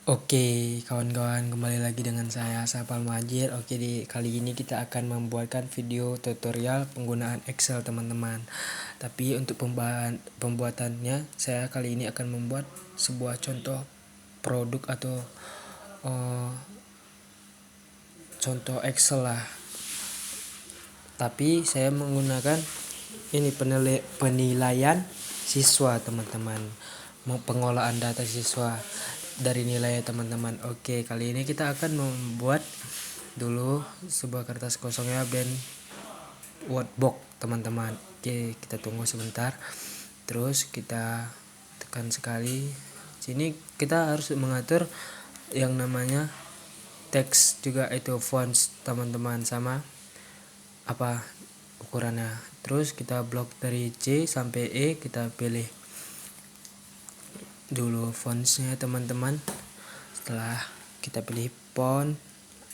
Oke, kawan-kawan, kembali lagi dengan saya Sapal Majid. Oke, di kali ini kita akan membuatkan video tutorial penggunaan Excel, teman-teman. Tapi untuk pembuatannya, saya kali ini akan membuat sebuah contoh produk atau contoh Excel lah. Tapi saya menggunakan ini penilaian siswa, teman-teman. Pengolahan data siswa dari nilai teman-teman. Oke, kali ini kita akan membuat dulu sebuah kertas kosongnya dan workbook, teman-teman. Oke, kita tunggu sebentar. Terus kita tekan sekali. Sini kita harus mengatur yang namanya teks juga, itu fonts, teman-teman, sama apa ukurannya. Terus kita blok dari C sampai E, kita pilih dulu fontsnya, teman-teman. Setelah kita pilih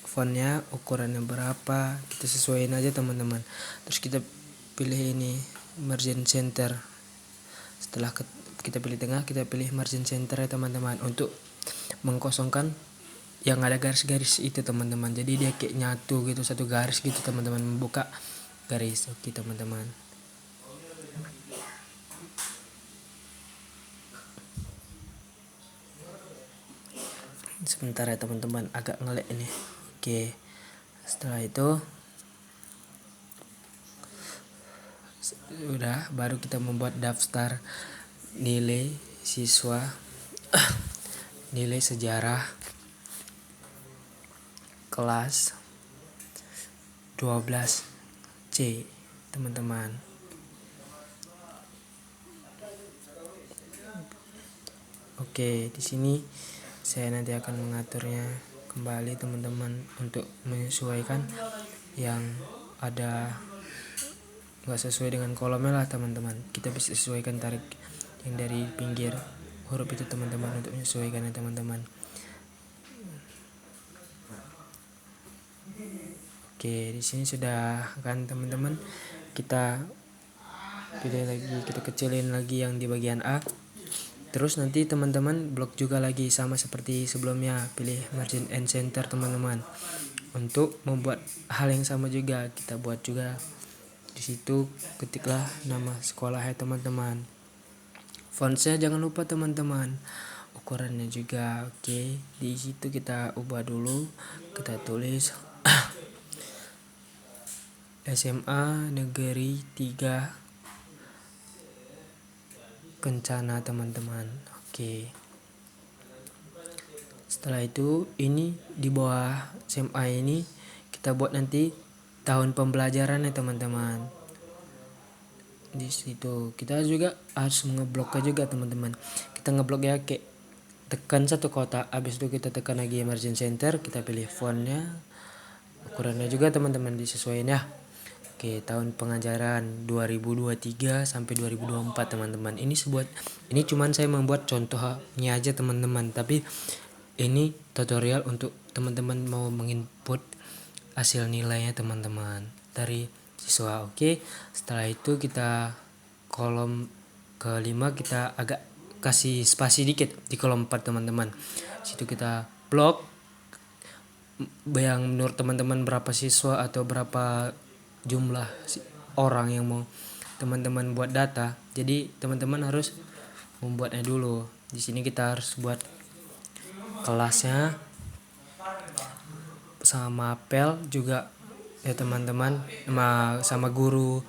fontnya ukurannya berapa, kita sesuaiin aja, teman-teman. Terus kita pilih ini margin center. Setelah kita pilih tengah, kita pilih margin center ya, teman-teman, untuk mengkosongkan yang ada garis-garis itu, teman-teman. Jadi dia kayak nyatu gitu, satu garis gitu, teman-teman, membuka garis. Oke, teman-teman. Sebentar ya, teman-teman, agak ngelek ini. Oke, setelah itu udah, baru kita membuat daftar nilai siswa, nilai sejarah kelas 12C, teman-teman. Oke, di sini saya nanti akan mengaturnya kembali, teman-teman, untuk menyesuaikan yang ada nggak sesuai dengan kolomnya lah, teman-teman. Kita bisa sesuaikan tarik yang dari pinggir huruf itu, teman-teman, untuk menyesuaikan ya, teman-teman. Oke, di sini sudah kan, teman-teman. Kita pilih lagi, kita kecilin lagi yang di bagian A. Terus nanti teman-teman blok juga lagi sama seperti sebelumnya, pilih margin and center, teman-teman. Untuk membuat hal yang sama juga, kita buat juga di situ, ketiklah nama sekolah ya, teman-teman. Fontsnya jangan lupa, teman-teman. Ukurannya juga. Oke, di situ kita ubah dulu. Kita tulis SMA Negeri 3 Kencana, teman-teman. Oke. Setelah itu, ini di bawah SMA ini kita buat nanti tahun pembelajaran ya, teman-teman. Di situ kita juga harus ngebloknya juga, teman-teman. Kita ngeblok ya, kayak tekan satu kotak, habis itu kita tekan lagi margin center, kita pilih fontnya, ukurannya juga, teman-teman, disesuaikan ya. Oke, tahun pengajaran 2023 sampai 2024, teman-teman. Ini cuman saya membuat contohnya aja, teman-teman. Tapi ini tutorial untuk teman-teman mau menginput hasil nilainya, teman-teman, dari siswa. Oke, setelah itu kita kolom kelima kita agak kasih spasi dikit di kolom 4, teman-teman. Situ kita blok yang menurut teman-teman berapa siswa atau berapa jumlah orang yang mau teman-teman buat data. Jadi teman-teman harus membuatnya dulu. Di sini kita harus buat kelasnya sama mapel juga ya, teman-teman, sama guru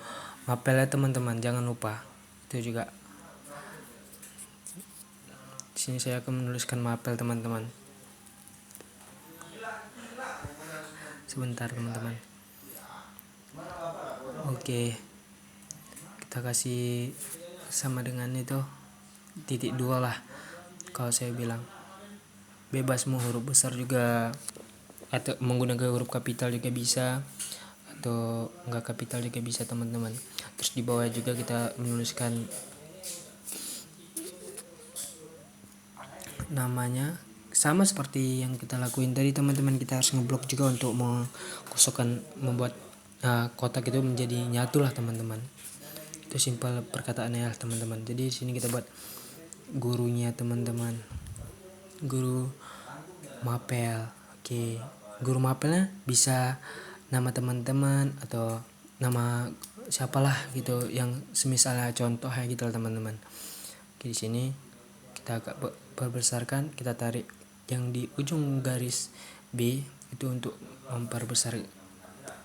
mapel ya, teman-teman, jangan lupa itu juga. Di sini saya akan menuliskan mapel, teman-teman. Sebentar, teman-teman. Oke, kita kasih sama dengan itu titik 2 lah. Kalau saya bilang bebas, mau huruf besar juga atau menggunakan huruf kapital juga bisa, atau enggak kapital juga bisa, teman-teman. Terus di bawah juga kita menuliskan namanya sama seperti yang kita lakuin tadi, teman-teman. Kita harus ngeblok juga untuk mengkosongkan, membuat kotak itu menjadi nyatu lah, teman-teman. Itu simpel perkataannya ya, teman-teman. Jadi di sini kita buat gurunya, teman-teman. Guru mapel. Oke, guru mapelnya bisa nama teman-teman atau nama siapalah gitu yang semisalnya contoh ya gitu lah teman-teman. Oke, di sini kita agak perbesarkan, kita tarik yang di ujung garis B itu untuk memperbesar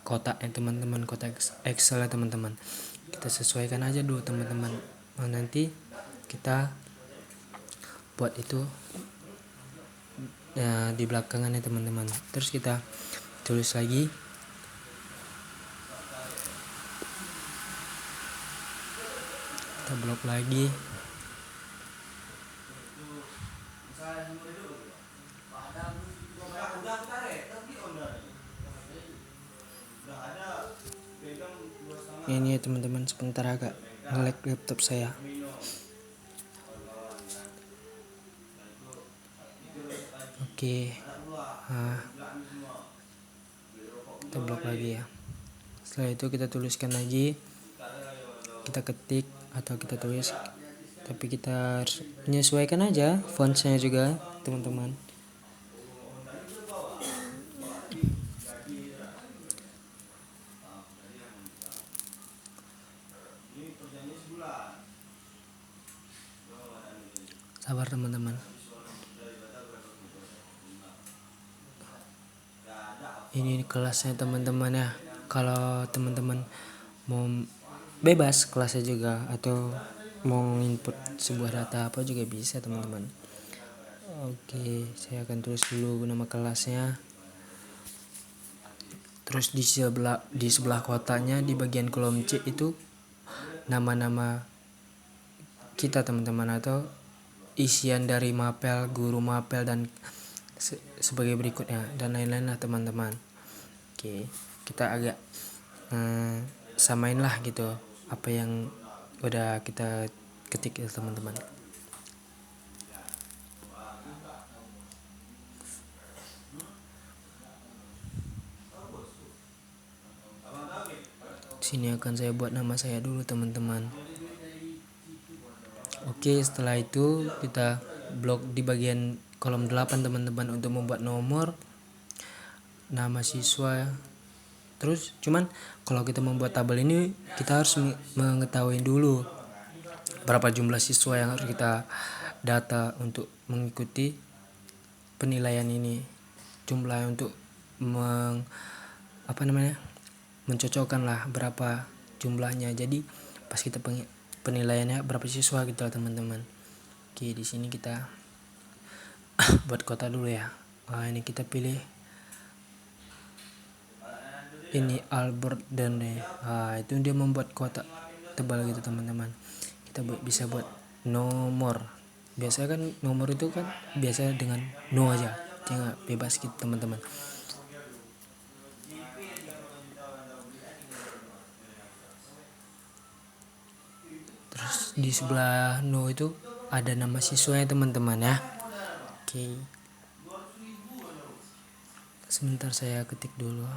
kotaknya teman-teman, kotak Excel ya teman-teman. Kita sesuaikan aja dulu teman-teman. Nah, nanti kita buat itu ya, di belakangannya teman-teman. Terus kita tulis lagi, kita blok lagi. Ini ya teman-teman, sebentar agak nge-lag laptop saya. Oke, nah, kita blok lagi ya. Setelah itu kita tuliskan lagi, kita ketik atau kita tulis, tapi kita harus menyesuaikan aja fontsnya juga teman-teman. Sabar teman-teman. Ini kelasnya teman-teman ya. Kalau teman-teman mau bebas kelasnya juga, atau mau input sebuah data apa juga bisa teman-teman. Oke, saya akan tulis dulu nama kelasnya. Terus di sebelah kotaknya di bagian kolom C itu nama-nama kita teman-teman, atau isian dari mapel, guru mapel, dan sebagai berikutnya dan lain-lain lah teman-teman. Oke, kita agak samain lah gitu apa yang udah kita ketik ya teman-teman. Sini akan saya buat nama saya dulu teman-teman. Oke, setelah itu kita blok di bagian kolom 8 teman-teman untuk membuat nomor, nama siswa. Terus cuman kalau kita membuat tabel ini kita harus mengetahui dulu berapa jumlah siswa yang harus kita data untuk mengikuti penilaian ini. Jumlah untuk mencocokkan lah berapa jumlahnya. Jadi pas kita penilaiannya berapa siswa gitu lah teman-teman. Oke, di sini kita buat kota dulu ya. Nah, ini kita pilih ini Albert dan itu dia membuat kotak tebal gitu teman-teman. Kita bisa buat nomor. Biasanya kan nomor itu kan biasa dengan no aja, jangan bebas gitu teman-teman. Terus di sebelah no itu ada nama siswanya teman-teman ya. Oke, sebentar saya ketik dulu.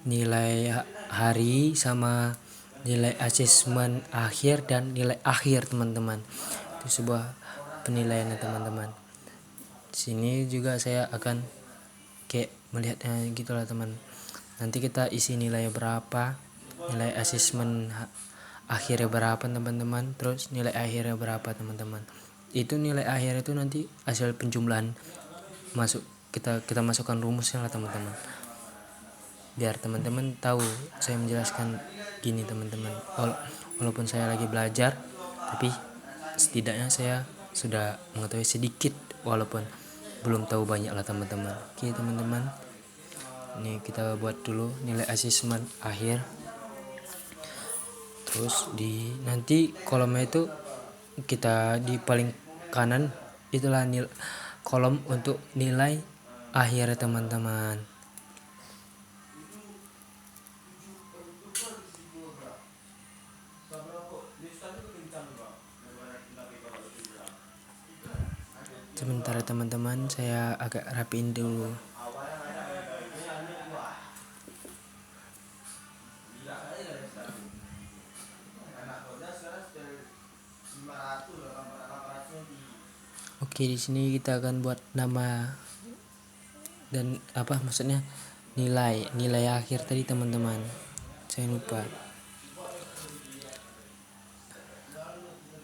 Nilai hari sama nilai asesmen akhir dan nilai akhir teman-teman. Itu sebuah penilaian teman-teman. Di sini juga saya akan kayak melihatnya gitulah teman. Nanti kita isi nilai berapa, nilai asesmen akhirnya berapa teman-teman, terus nilai akhirnya berapa teman-teman. Itu nilai akhir itu nanti hasil penjumlahan masuk, kita masukkan rumusnya lah teman-teman, biar teman-teman tahu saya menjelaskan gini teman-teman. Walaupun saya lagi belajar, tapi setidaknya saya sudah mengetahui sedikit walaupun belum tahu banyak lah teman-teman. Oke teman-teman, ini kita buat dulu nilai asesmen akhir. Terus di nanti kolomnya itu kita di paling kanan itulah kolom untuk nilai akhir teman-teman. Sementara teman-teman, saya agak rapiin dulu. Oke, di sini kita akan buat nama dan maksudnya nilai akhir tadi teman-teman. Saya lupa.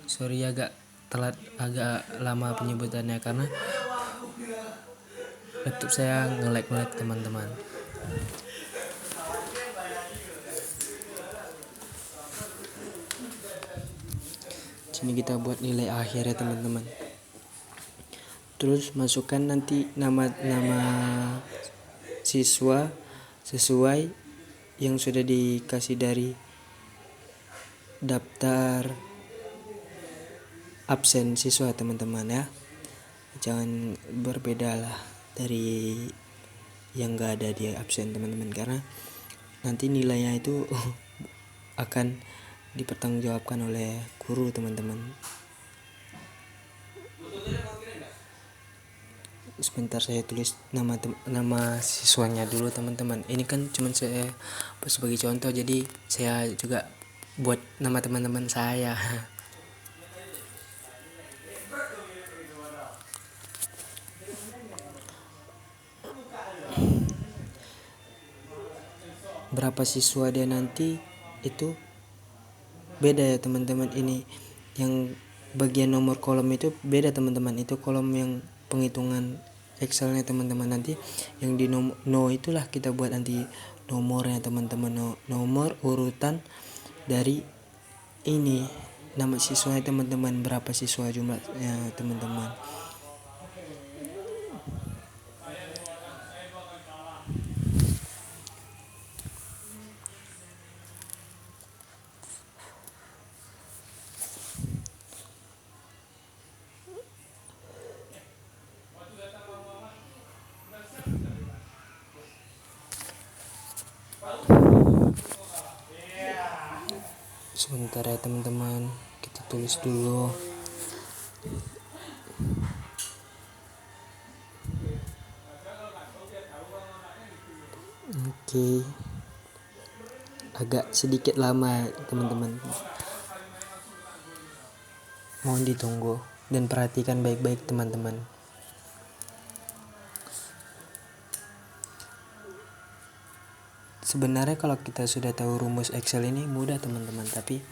Sorry agak telat, agak lama penyebutannya karena laptop saya nge-lag teman-teman. Sini kita buat nilai akhir ya teman-teman. Terus masukkan nanti nama siswa sesuai yang sudah dikasih dari daftar absen siswa teman-teman ya. Jangan berbeda lah dari yang gak ada di absen teman-teman, karena nanti nilainya itu akan dipertanggungjawabkan oleh guru teman-teman. Sebentar saya tulis nama siswanya dulu teman-teman. Ini kan cuma saya sebagai contoh, jadi saya juga buat nama teman-teman saya. Berapa siswa dia nanti itu beda ya teman-teman. Ini yang bagian nomor kolom itu beda teman-teman. Itu kolom yang penghitungan Excelnya teman-teman. Nanti yang di no itulah kita buat nanti nomornya teman-teman. Nomor urutan dari ini nama siswanya teman-teman, berapa siswa jumlahnya teman-teman. Sebentar ya teman-teman, kita tulis dulu. Oke, agak sedikit lama teman-teman, mohon ditunggu dan perhatikan baik-baik teman-teman. Sebenarnya kalau kita sudah tahu rumus Excel ini mudah teman-teman, tapi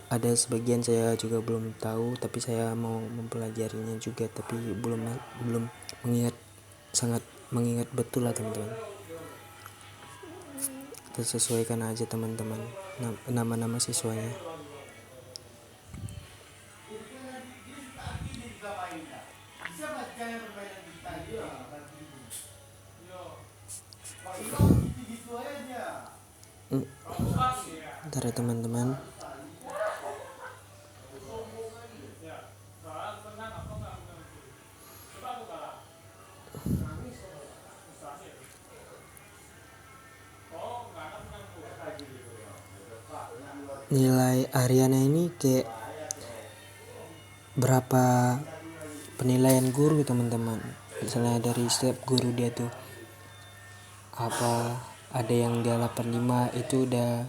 ada sebagian saya juga belum tahu, tapi saya mau mempelajarinya juga, tapi belum sangat mengingat betul lah teman-teman. Kita sesuaikan aja teman-teman nama-nama siswanya. Bentar ya teman-teman. Nilai hariannya ini kayak berapa penilaian guru teman-teman. Misalnya dari setiap guru dia tuh ada yang dia 85, itu udah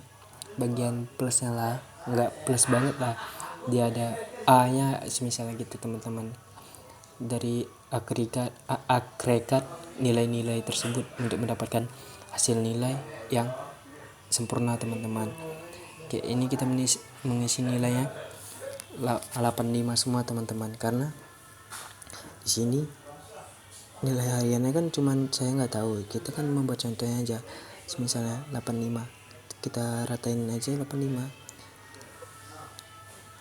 bagian plusnya lah, nggak plus banget lah, dia ada A nya misalnya gitu teman-teman. Dari agregat nilai-nilai tersebut untuk mendapatkan hasil nilai yang sempurna teman-teman. Kayak ini kita mengisi nilainya 85 semua teman-teman, karena di sini nilai hariannya kan cuman saya nggak tahu, kita kan membuat contohnya aja. Misalnya 85, kita ratain aja 85.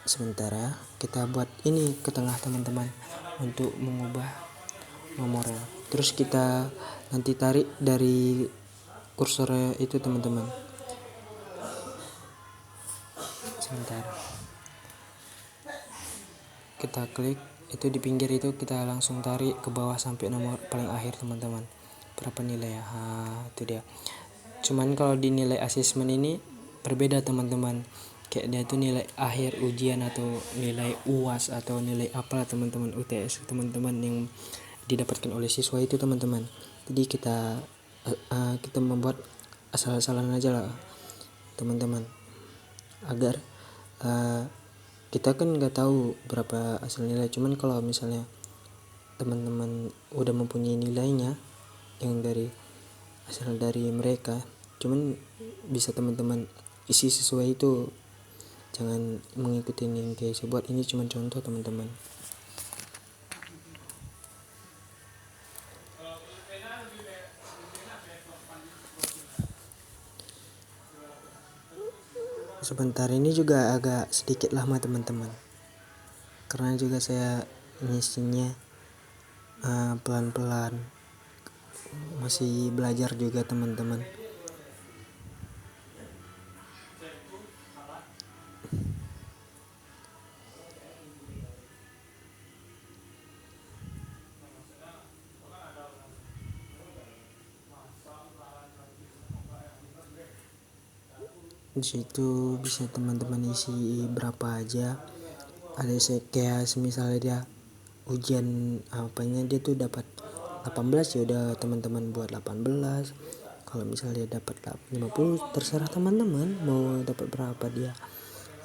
Sementara kita buat ini ke tengah teman-teman untuk mengubah nomornya. Terus kita nanti tarik dari kursornya itu teman-teman. Sebentar, kita klik itu di pinggir, itu kita langsung tarik ke bawah sampai nomor paling akhir teman-teman. Berapa nilai ya? Itu dia. Cuman kalau di nilai asesmen ini berbeda teman-teman. kayak dia tuh nilai akhir ujian atau nilai UAS atau nilai apalah teman-teman, UTS teman-teman yang didapatkan oleh siswa itu teman-teman. Jadi kita membuat asal-asalan aja lah teman-teman, agar kita kan nggak tahu berapa hasil nilai. Cuman kalau misalnya teman-teman udah mempunyai nilainya yang dari asal dari mereka, cuman bisa teman-teman isi sesuai itu, jangan mengikuti yang kayak saya buat ini. Cuma contoh teman-teman. Sebentar ini juga agak sedikit lama teman-teman, karena juga saya ngisinya pelan-pelan, masih belajar juga teman-teman. Di situ bisa teman-teman isi berapa aja. Ada kayak misalnya dia ujian apanya dia tuh dapat 18, ya udah teman-teman buat 18. Kalau misalnya dia dapat 50, terserah teman-teman mau dapat berapa dia.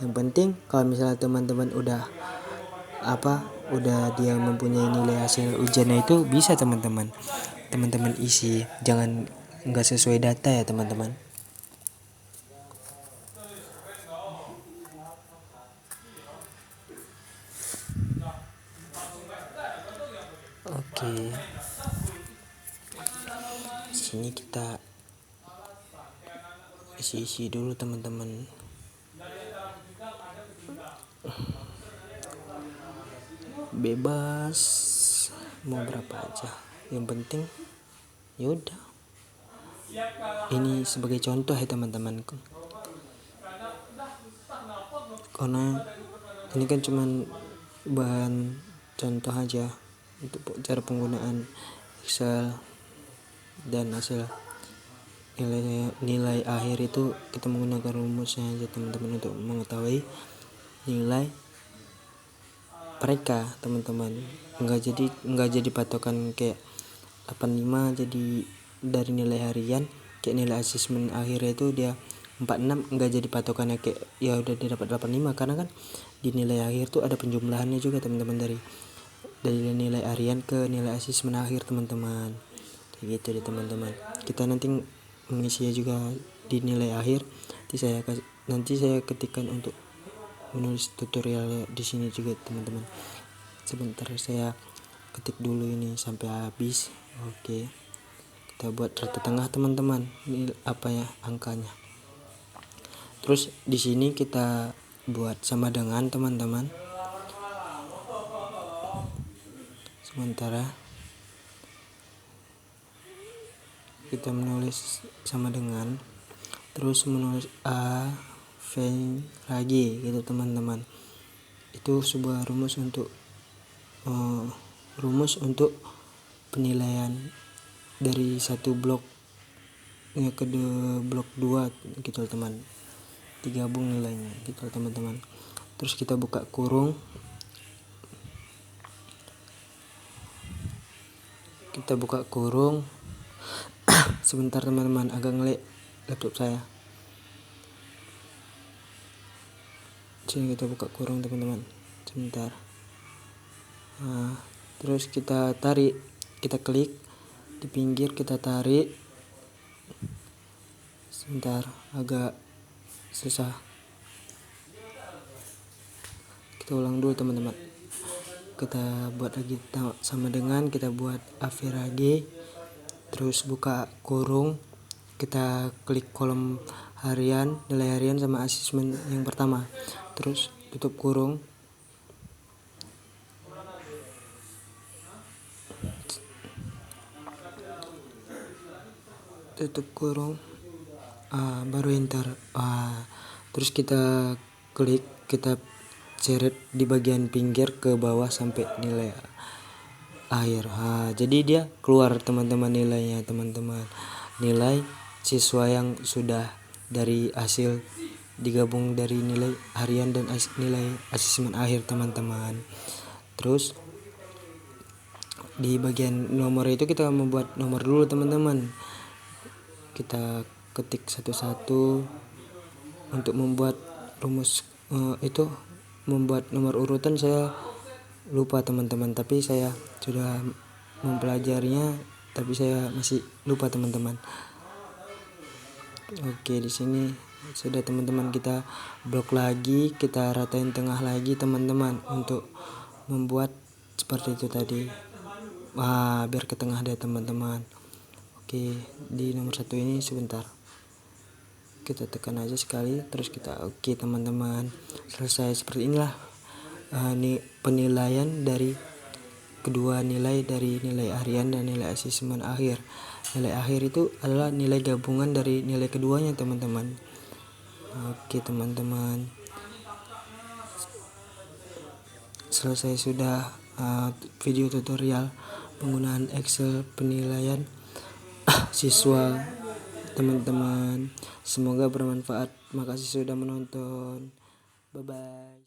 Yang penting kalau misalnya teman-teman udah dia mempunyai nilai hasil ujiannya itu, bisa teman-teman isi, jangan nggak sesuai data ya teman-teman. Oke, sini kita isi dulu teman-teman. Bebas mau berapa aja, yang penting yaudah. Ini sebagai contoh ya teman-teman, karena ini kan cuman bahan contoh aja untuk cara penggunaan Excel dan hasil nilai akhir itu. Kita menggunakan rumusnya aja teman-teman untuk mengetahui nilai mereka teman-teman. Nggak jadi patokan kayak 85 jadi dari nilai harian, kayak nilai asesmen akhirnya itu dia 46, nggak jadi patokannya kayak ya udah dia dapat 85, karena kan di nilai akhir tuh ada penjumlahannya juga teman-teman, dari nilai harian ke nilai asesmen akhir teman-teman. Kayak gitu deh teman-teman. Kita nanti mengisinya juga di nilai akhir. Nanti saya ketikkan untuk menulis tutorialnya di sini juga teman-teman. Sebentar saya ketik dulu ini sampai habis. Oke, kita buat rata tengah teman-teman. Ini angkanya. Terus di sini kita buat sama dengan teman-teman. Sementara kita menulis sama dengan, terus menulis A V lagi gitu teman-teman. Itu sebuah rumus untuk penilaian dari satu blok ke blok 2 gitu teman, digabung nilainya gitu teman-teman. Terus kita buka kurung, sebentar teman-teman, agak ngelag laptop saya. Sini kita buka kurung teman-teman, sebentar. Terus kita tarik, kita klik di pinggir, kita tarik. Sebentar, agak susah. Kita ulang dulu teman-teman. Kita buat lagi sama dengan, kita buat AVRAG, terus buka kurung, kita klik kolom harian, nilai harian sama asesmen yang pertama, terus tutup kurung. Baru enter. Terus kita klik, kita seret di bagian pinggir ke bawah sampai nilai akhir. Jadi dia keluar teman-teman nilainya teman-teman, nilai siswa yang sudah dari hasil digabung dari nilai harian dan nilai asesmen akhir teman-teman. Terus di bagian nomor itu kita membuat nomor dulu teman-teman. Kita ketik satu-satu untuk membuat rumus itu membuat nomor urutan. Saya lupa teman-teman, tapi saya sudah mempelajarinya, tapi saya masih lupa teman-teman. Oke, di sini sudah teman-teman, kita blok lagi, kita ratain tengah lagi teman-teman untuk membuat seperti itu tadi. Biar ke tengah deh teman-teman. Oke, di nomor 1 ini sebentar. Kita tekan aja sekali, terus kita oke teman-teman. Selesai. Seperti inilah ini penilaian dari kedua nilai, dari nilai harian dan nilai asesmen akhir. Nilai akhir itu adalah nilai gabungan dari nilai keduanya teman-teman. Oke teman-teman, selesai sudah video tutorial penggunaan Excel penilaian siswa teman-teman. Semoga bermanfaat. Makasih sudah menonton. Bye bye.